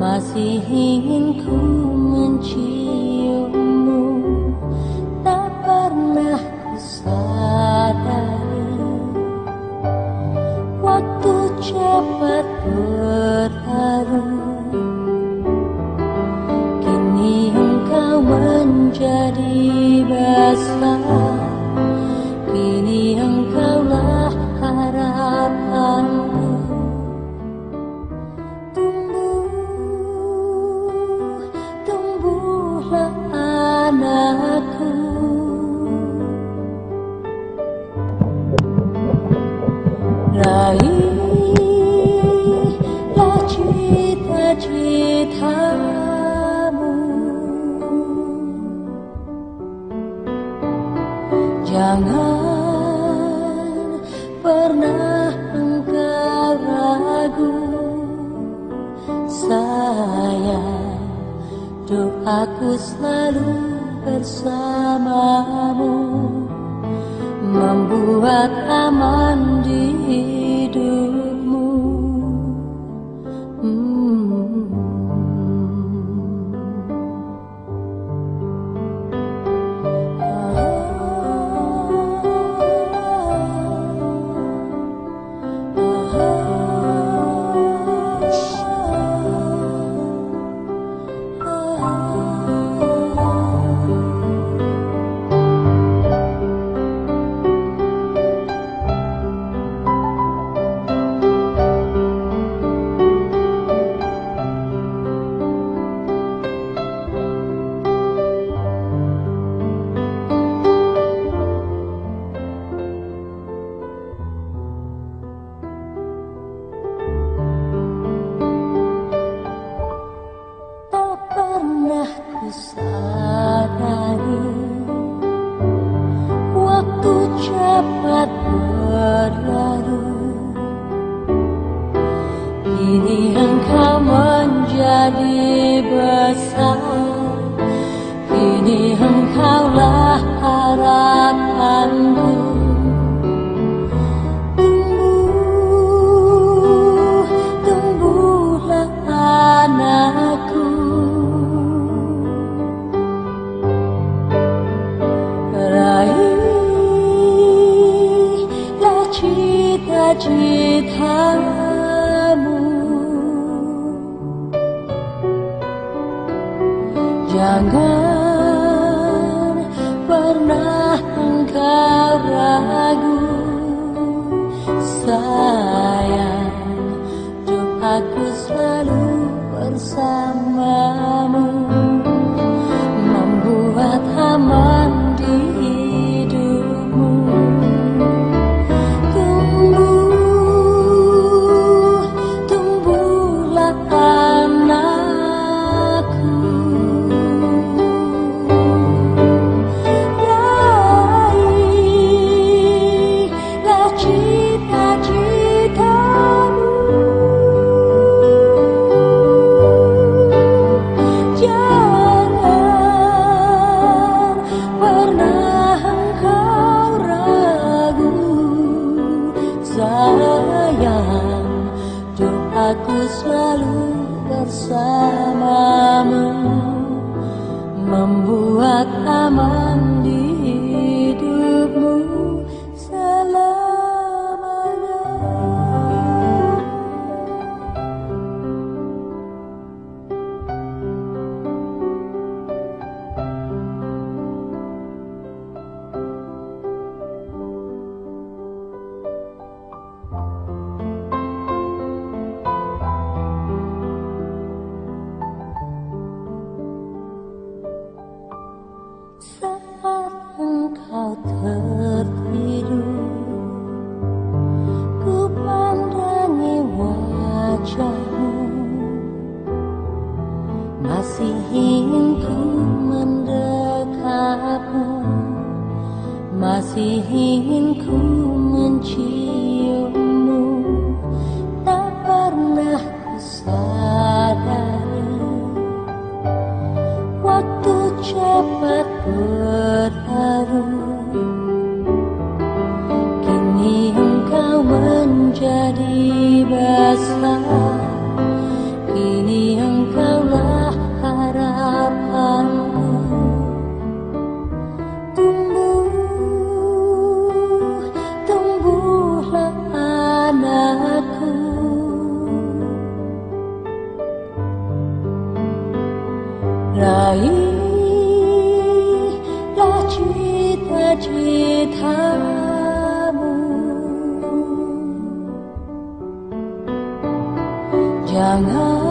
Masih ingin ku menciummu, tak pernah ku sadari waktu cepat berlalu. Kini engkau menjadi besar, kini engkaulah harapanku. Tumbuhlah anakku. Raihlah cita-citamu, jangan pernah engkau ragu. Sayang, doaku selalu bersamamu, membuat aman di hidupmu. Ku sadari waktu cepat berlalu. Kini engkau menjadi besar, kini engkaulah harapanku. Tumbuhlah anakku. Raihlah cita-citamu, jangan pernah engkau ragu. Sayang, doaku selalu bersamamu, membuat aman di hidupmu. Tumbuhlah anakku. Raihlah cita-citamu, jangan pernah engkau ragu. Sayang, doaku selalu bersamamu, membuat aman di hidupmu selamanya. Saat engkau tertidur, ku pandangi wajahmu, masih ingin ku mendekapmu, masih ingin ku menciummu. Tak pernah ku sadari waktu cepat berlalu. Kini engkau menjadi besar, kini engkau Raihlah cita-citamu, jangan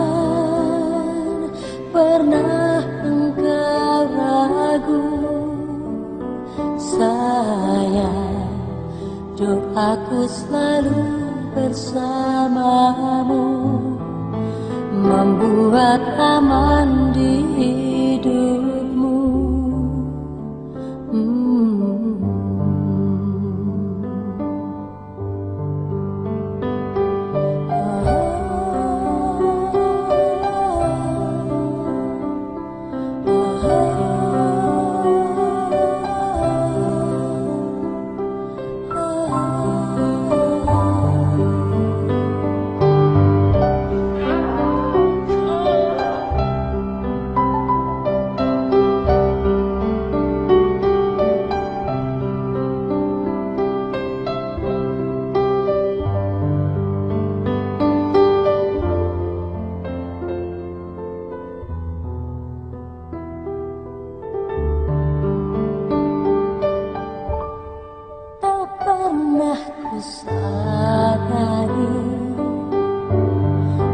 pernah engkau ragu. Sayang, doaku selalu bersamamu, membuat aman di hidupmu. Sadari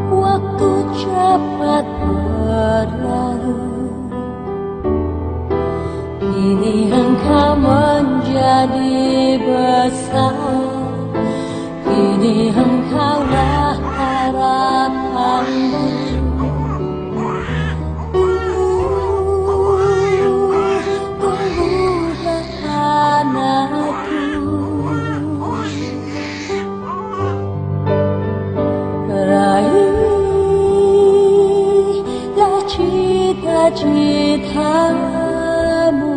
waktu cepat berlalu, kini engkau menjadi besar, kini engkaulah harapanku. Raihlah cita-citamu,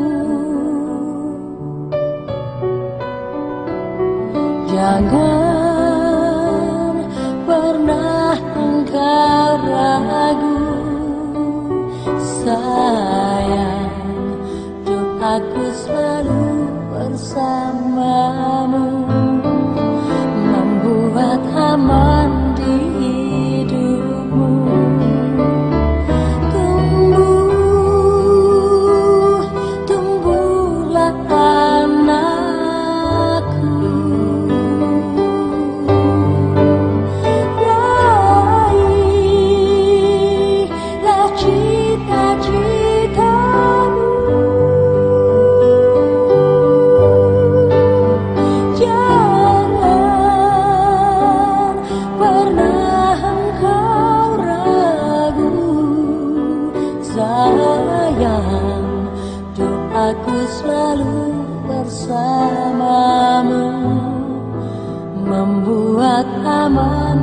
jangan pernah engkau ragu. Sayang, doaku selalu bersamamu, membuat aman di hidupmu. Tumbuhlah anakku, raihlah cita-citamu, jangan pernah engkau ragu. Sayang, doaku selalu bersamamu, membuat aman